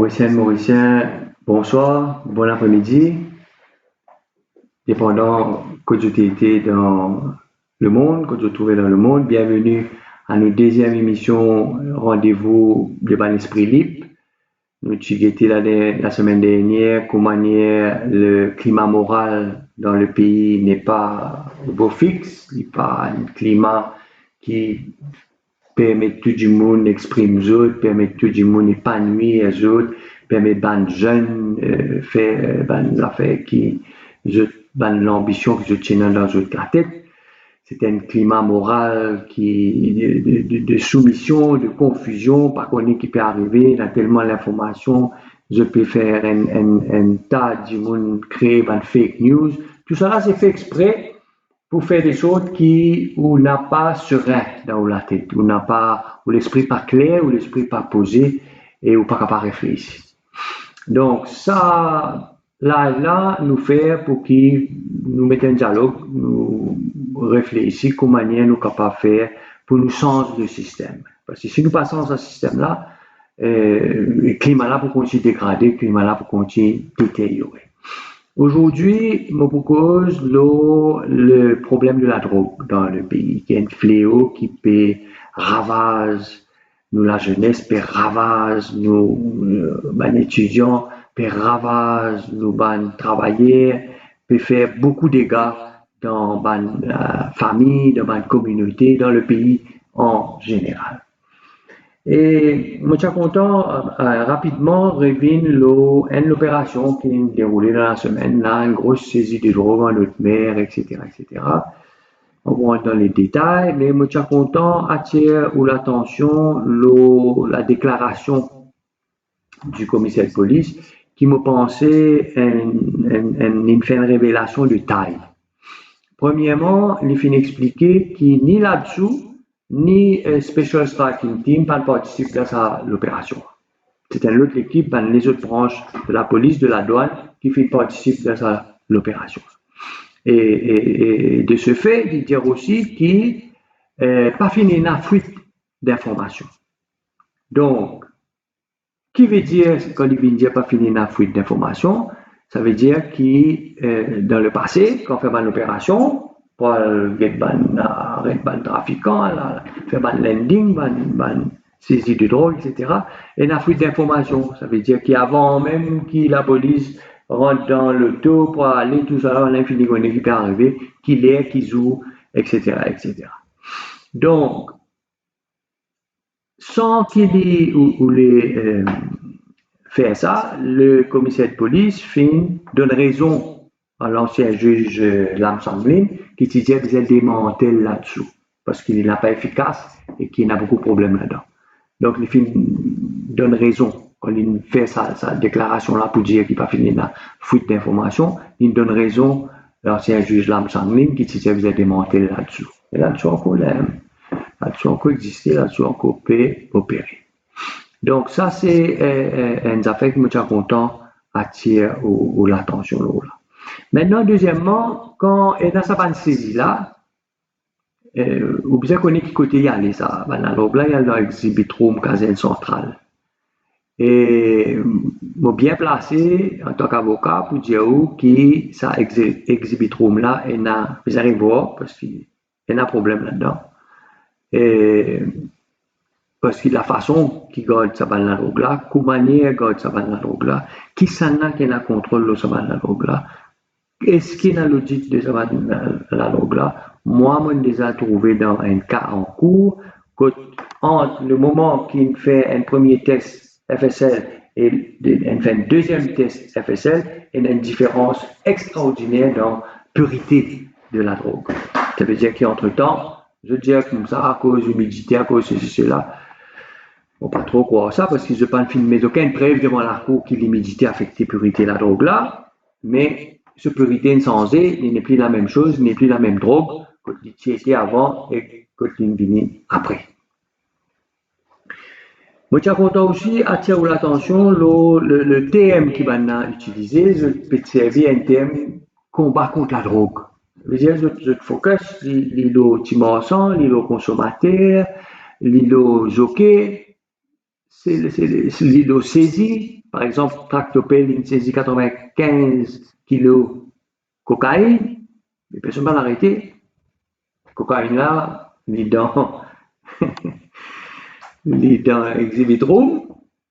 Mauricien, bonsoir, bon après-midi, dépendant que tu étais dans le monde, que tu trouvais dans le monde. Bienvenue à notre deuxième émission Rendez-vous de Ban Esprit Libre. Nous avons été la semaine dernière, comment le climat moral dans le pays n'est pas au beau fixe, il n'est pas un climat qui permet tout le monde d'exprimer les autres, permet tout le monde d'épanouir les autres, permet aux jeunes faire des affaires qui l'ambition que je tiens dans la tête. C'est un climat moral de soumission, de confusion, par contre qui peut arriver, il y a tellement d'informations, je peux faire un tas de monde créer des fake news. Tout ça c'est fait exprès pour faire des choses où n'a pas serein dans la tête, où l'esprit pas clair, où l'esprit pas posé et où pas capable de réfléchir. Donc ça, là, nous faire pour qu'ils nous mettent en dialogue, nous réfléchir comment nous capable de faire pour nous changer le système. Parce que si nous passons dans ce système-là, le climat là pour continuer de dégrader, le climat là pour continuer de détériorer. Aujourd'hui, je me propose le problème de la drogue dans le pays, qui est un fléau qui peut ravager nous la jeunesse, peut ravager nous étudiants, peut ravager nous travailleurs, peut faire beaucoup de dégâts dans la famille, dans la communauté, dans le pays en général. Et je suis content rapidement revenir une opération qui est déroulée dans la semaine, là, une grosse saisie de drogue en haute mer, etc., etc. On va rentrer dans les détails, mais je suis content attirer l'attention la déclaration du commissaire de police qui me pensait une fait une révélation de taille. Premièrement, il fait expliquer qu'il ni là-dessous ni Special Striking Team pas participé à l'opération. C'est une autre équipe, les autres branches de la police, de la douane, qui fait participer à l'opération. Et de ce fait, il dit aussi qu'il n'a pas fini la fuite d'informations. Donc, qui veut dire, quand il veut dire pas fini la fuite d'informations, ça veut dire que dans le passé, quand on fait une opération, pour arrêter les trafiquants, faire un landing, saisie de drogue, etc. Et la fuite d'informations, ça veut dire qu'avant même que la police rentre dans l'auto pour aller, tout ça, on a infini qui peut arriver, qu'il est, qu'il joue, etc., etc. Donc, sans qu'il ait fait ça, le commissaire de police donne raison à l'ancien juge Lam Sanglin qui disait qu'il est démantelé là-dessous parce qu'il n'est pas efficace et qu'il a beaucoup de problèmes là-dedans. Donc, il donne raison quand il fait sa déclaration-là pour dire qu'il n'a pas fini la fuite d'informations. Il donne raison à l'ancien juge Lam Sanglin qui disait qu'il est démantelé là-dessous. Et là-dessous encore, là-dessous encore exister, là-dessous encore peut opérer. Donc, ça, c'est une affaire que je suis content attirer l'attention là. Maintenant, deuxièmement, quand il y a cette saisie-là, vous bien connaissez qui côté il y a ça. Là, il y a l'exhibitrum caserne centrale. Et je suis bien placé en tant qu'avocat pour dire que ça exhibitrum-là, vous allez voir, parce qu'il y a un problème là-dedans. Et parce que la façon qui garde sa balle la drogue là, comment il garde sa balle la drogue là, qui s'en a qui a contrôle de sa balle la drogue là, est-ce qu'il y a l'audit de sa balle la drogue là, moi je déjà trouvé dans un cas en cours que entre le moment qu'il fait un premier test FSL et il fait un deuxième test FSL, il y a une différence extraordinaire dans la purité de la drogue. Ça veut dire qu'entre-temps, je dirais comme ça, à cause de l'humidité, à cause de ceci, cela, on ne peut pas trop croire ça parce qu'ils n'ont pas filmé aucune preuve devant la cour que l'humidité affectait la purité de la drogue là, mais cette purité est changée, il n'est plus la même chose, il n'est plus la même drogue que ce était avant et que ce qui après. Je suis content aussi attirer l'attention le thème qui va utiliser, je peux servir un thème combat contre la drogue. Je focus l'îlot timarsan, l'îlot consommateur, l'îlot jockey, c'est l'îlot saisi par exemple, Tractopelle, il saisit 95 kilos de cocaïne, mais personne ne va l'arrêter. Cocaïne là, il est dans Exhibitrum,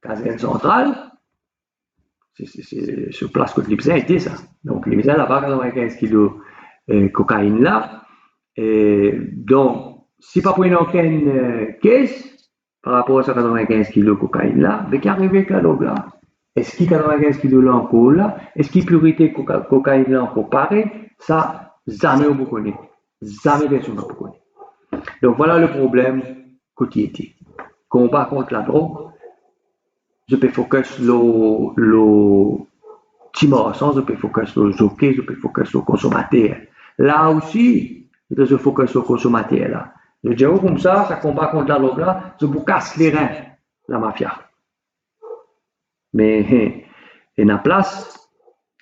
caserne centrale, c'est sur place que l'Ipsen était ça. Donc l'Ipsen là-bas, 95 kilos de cocaïne là. Et donc, si pas pour une aucune caisse, par rapport à ces 95 kilos de cocaïne là, mais qui arrive avec la drogue là? Est-ce qu'il y a 95 kilos là encore là? Est-ce qu'il y a purité cocaïne là encore pareil? Ça, jamais on ne connaît. Jamais personne ne connaît. Donc voilà le problème quotidien. Combat contre la drogue, je peux focus le timorcent, je peux focus le jockey, je peux focus le consommateur. Là aussi, je focus sur le consommateur là. Je dis comme ça combat contre la drogue là, je vous casse les reins, la mafia. Mais en la place,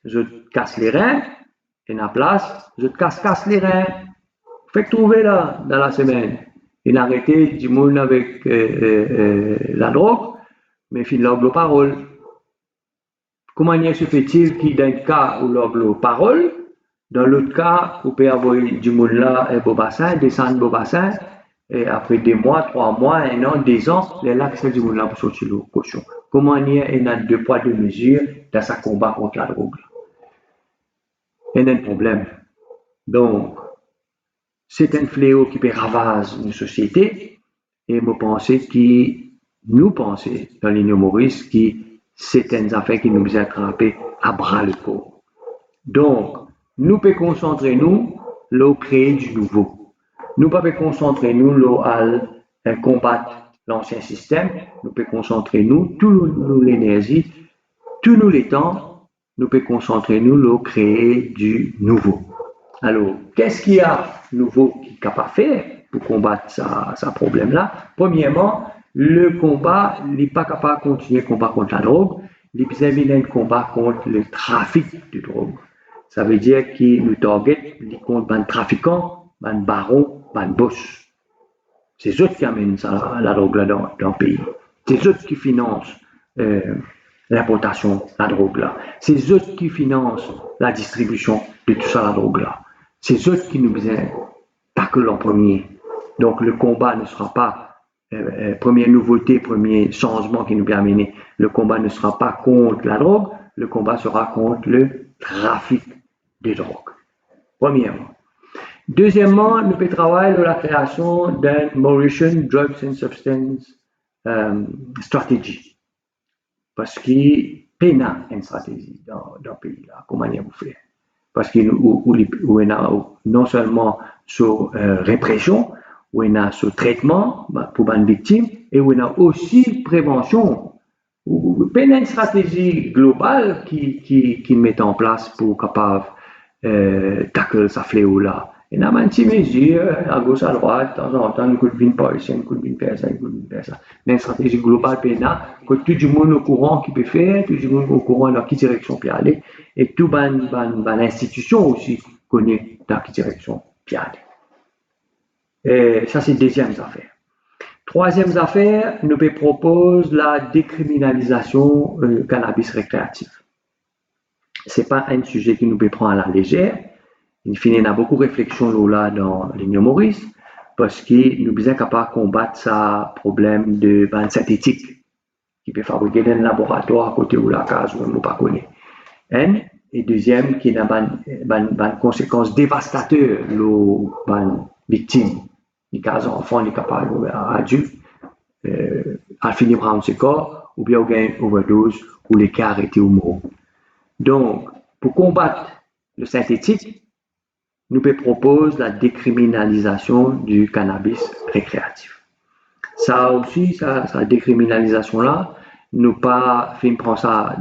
je te casse les reins, en la place, je te casse les reins. Fait trouver là, dans la semaine. Il a arrêté du monde avec la drogue, mais il a la parole. Comment se fait-il qu'il dans le cas où l'on la parole, dans l'autre cas, on peut avoir du monde là, un beau bassin, descendre beau bassin, et après 2 mois, 3 mois, 1 an, 2 ans, les là, c'est du monde là pour sortir le cochon. Comment il y a 2 poids, 2 mesures dans sa combat contre la drogue. Il y a un problème. Donc, c'est un fléau qui peut ravager une société et nous pensons dans l'Union Maurice que c'est une affaire qui nous a attrapé à bras le corps. Donc, nous pouvons concentrer nous à créer du nouveau. Nous pouvons concentrer nous à combattre l'ancien système. Nous pouvons concentrer nous toute l'énergie, tous nous les temps. Nous pouvons concentrer nous à créer du nouveau. Alors, qu'est-ce qu'il y a nouveau qui est capable de faire pour combattre ce problème-là? Premièrement, le combat n'est pas capable de continuer le combat contre la drogue, il y a un combat contre le trafic de drogue. Ça veut dire qu'il nous target contre les trafiquants, les barons, les boss. C'est eux qui amènent la drogue là dans le pays. C'est eux qui financent l'importation de la drogue là. C'est eux qui financent la distribution de tout ça, la drogue là. C'est eux qui nous viennent tackler en premier. Donc le combat ne sera pas première nouveauté, premier changement qui nous vient amener. Le combat ne sera pas contre la drogue, le combat sera contre le trafic de drogue. Premièrement. Deuxièmement, nous pouvons travailler sur la création d'un Mauritian Drugs and Substance Strategy. Parce qu'il y a une stratégie dans le pays là, comment vous faire. Parce qu'il y a non seulement sur répression, où il y a ce traitement pour les victimes, et où il y a aussi prévention. Il y a une stratégie globale qui met en place pour capable tackler ce fléau-là. Il y a un petit mesure à gauche, à droite, de temps en temps, un coup de vin par ici, un coup de vin par ça, un coup de vin par ça. Mais une stratégie globale, que tout le monde est au courant qui peut faire, tout le monde est au courant dans quelle direction peut aller, et toute l'institution aussi connaît dans quelle direction peut aller. Et ça, c'est la deuxième affaire. Troisième affaire, nous proposons la décriminalisation du cannabis récréatif. Ce n'est pas un sujet que nous prenons à la légère. Il y a beaucoup de réflexions là dans l'Union Maurice parce que nous sommes capables de combattre ce problème de synthétique qui peut fabriquer dans un laboratoire à côté de la case où on ne pas connaît. Et deuxième, qui a des conséquences dévastatrices aux victimes. Les cas enfants, les capables adultes, à finir par ce corps, ou bien une overdose, ou les cas arrêtés ou morts. Donc, pour combattre le synthétique, nous proposons la décriminalisation du cannabis récréatif. Ça aussi, sa décriminalisation-là, nous pas fin prendre ça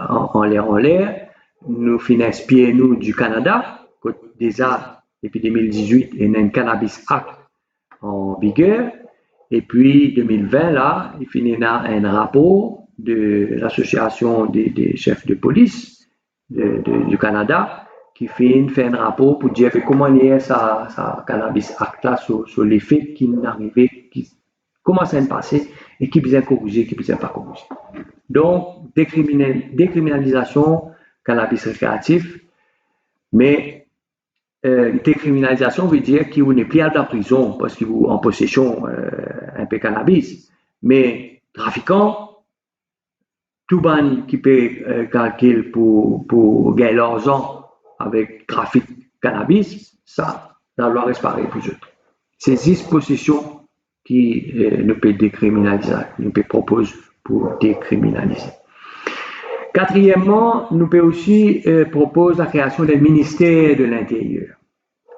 en l'air, nous fin inspirer nous du Canada, déjà depuis 2018, il y a un Cannabis Act en vigueur, et puis 2020 là, il finit un rapport de l'association des chefs de police du Canada qui fait un rapport pour dire comment il y a ça Cannabis Act là sur l'effet qui n'arrivait, comment ça s'est passé et qui besoin corriger, qui besoin pas corriger. Donc, décriminalisation, cannabis récréatif, mais décriminalisation veut dire qu'il n'est plus à la prison parce qu'il est en possession un peu cannabis, mais trafiquant, tout le monde qui peut calculer pour gagner l'argent avec trafic cannabis, ça, la loi reste pareil pour eux. C'est 10 possessions qui nous peut décriminaliser, nous peut proposer pour décriminaliser. Quatrièmement, nous peut aussi proposer la création d'un ministère de l'Intérieur.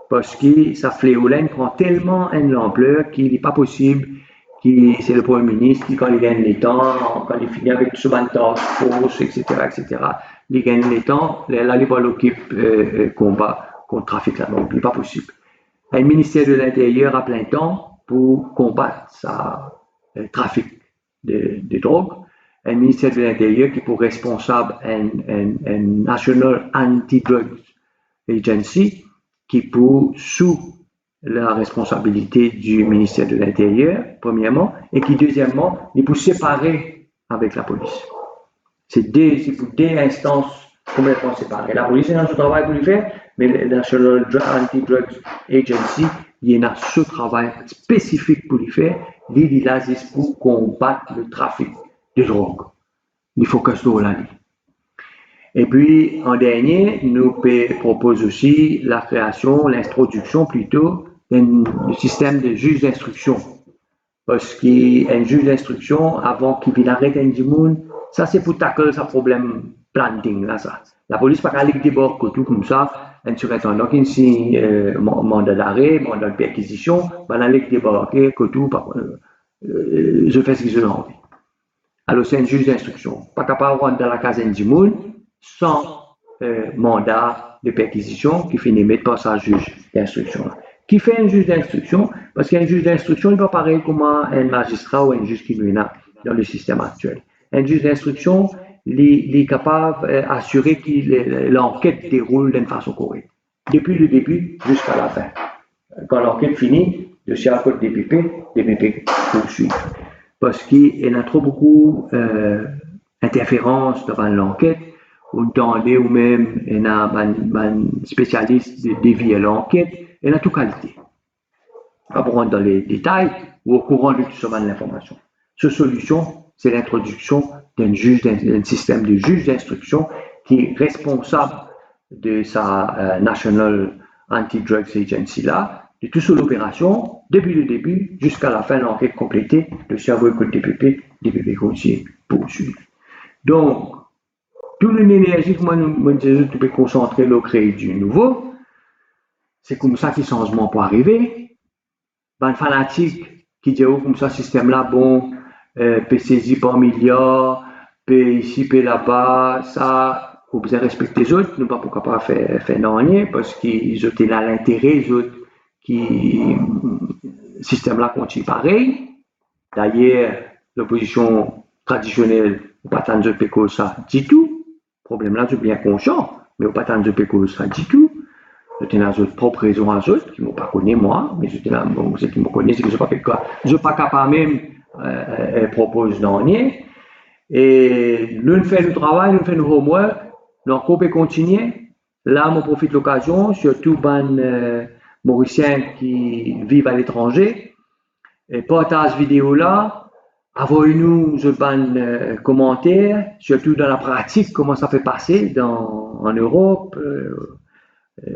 Parce que ça fléau-là prend tellement une ampleur qu'il n'est pas possible que c'est le Premier ministre qui, quand il gagne les temps, quand il finit avec tout ce task force, etc., il gagne les temps, là, il va l'occuper combat contre le trafic là. Donc, il n'est pas possible. Un ministère de l'Intérieur à plein temps pour combattre le trafic de drogue. Un ministère de l'Intérieur qui est pour responsable un National Anti-Drugs Agency qui est pour sous la responsabilité du ministère de l'Intérieur, premièrement, et qui, deuxièmement, est pour séparer avec la police. C'est pour des instances complètement séparées. La police a son travail pour le faire, mais le National Anti-Drugs Agency, il y a ce travail spécifique pour le faire, il a pour combattre le trafic de drogue. Il faut que ce soit là. Et puis, en dernier, nous proposons aussi la création, l'introduction plutôt d'un système de juge d'instruction. Parce qu'un juge d'instruction, avant qu'il vienne arrêter un monde, ça c'est pour tackler ce problème planting là, ça. La police pas aller débarquer que tout comme ça, elle serait en donc ici mandat d'arrêt, mandat de perquisition, ben aller débarquer que tout, je fais ce que j'ai envie. Alors c'est un juge d'instruction, pas capable de rentrer dans la caserne du monde sans mandat de perquisition qui finit mettre par sa juge d'instruction. Qui fait un juge d'instruction? Parce qu'un juge d'instruction n'est pas pareil comme un magistrat ou un juge qui nous est dans le système actuel. Un juge d'instruction, il est capable d'assurer que l'enquête déroule d'une façon correcte. Depuis le début jusqu'à la fin. Quand l'enquête finit, le chef code DPP poursuit. Parce qu'il y a trop beaucoup d'interférences devant l'enquête. Ou tendez ou même un spécialiste de dévier l'enquête et la toute qualité. Pas pour rentrer dans les détails ou au courant de tout ce de l'information. Cette solution, c'est l'introduction d'un système de juge d'instruction qui est responsable de sa National Anti-Drugs Agency là, de toute l'opération, depuis le début jusqu'à la fin de l'enquête complétée, le cerveau écoute DPP continue poursuivre. Donc, toute l'énergie que moi, je peux concentrer le créer du nouveau, c'est comme ça que le changement peut arriver. Ben, le fanatique qui dit oh, comme ça, ce système-là, bon, peut saisir par milliards, peut ici, peut là-bas, ça, faut bien respecter les autres, nous pas pourquoi pas faire rien, parce qu'ils ont là l'intérêt, les autres, qui, le système-là continue pareil. D'ailleurs, l'opposition traditionnelle, pas tant de péco ça dit tout. Problème là, je suis bien conscient, mais pas tant de péco ça dit tout. Je suis dans une propre raison à eux, qui ne m'ont pas connu moi, mais je suis là, bon, ceux qui me connaissent, c'est que je ne suis pas quelque chose. Je ne suis pas capable même proposer dans rien. Et nous fait le travail, nous fait le homework, donc on peut continuer. Là, on profite de l'occasion, surtout les Mauriciens qui vivent à l'étranger, et partage vidéo là. Envoyez-nous un commentaire, surtout dans la pratique, comment ça fait passer en Europe,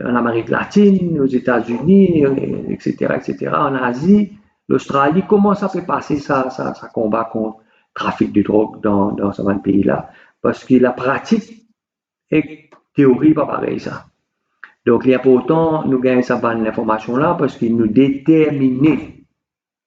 en Amérique latine, aux États-Unis, etc., en Asie, l'Australie, comment ça fait passer ça combat contre le trafic de drogue dans ce pays-là. Parce que la pratique et théorie pas pareil ça. Donc, il y a pourtant, nous gagnons cette information-là parce qu'il nous détermine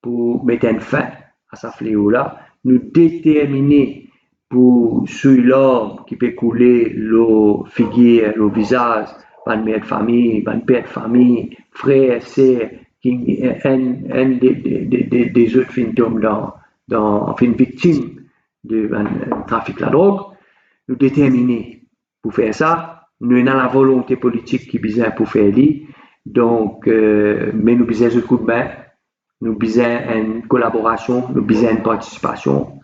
pour mettre une fin à ce fléau-là, nous déterminer pour celui-là qui peut couler le figure, le visage, par une mère de famille, par une père de famille, frère, sœur, qui un des autres symptômes dans une victime de trafic de la drogue, nous déterminer pour faire ça. Nous avons la volonté politique qui est besoin pour faire ça. Donc, mais nous avons besoin de coup de main. nous besoin une collaboration, nous besoin une participation.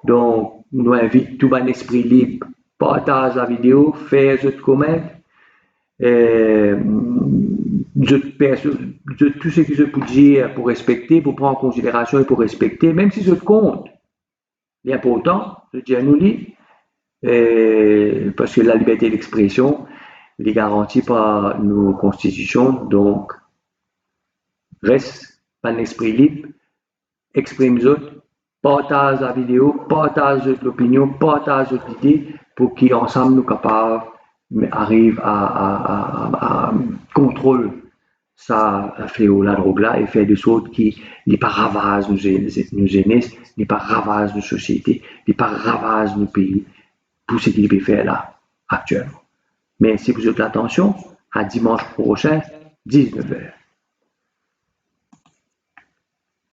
Donc, nous invitons tout un esprit libre, partage la vidéo, faire votre comment. Tout ce que je peux dire pour respecter, pour prendre en considération et pour respecter, même si je compte. L'important, je dis à nous lire, parce que la liberté d'expression est garantie par nos constitutions, donc reste par l'esprit libre, exprime-vous, partage la vidéo, partage l'opinion, partage l'idée pour qu'ensemble nous capables arrive à contrôler ça fléau la drogue là et faire des choses qui n'est pas ravage nos jeunesse, n'est pas ravage nos sociétés, n'est pas ravage nos pays pour ce qu'il peut faire là actuellement. Merci pour votre attention. À dimanche prochain, 19h.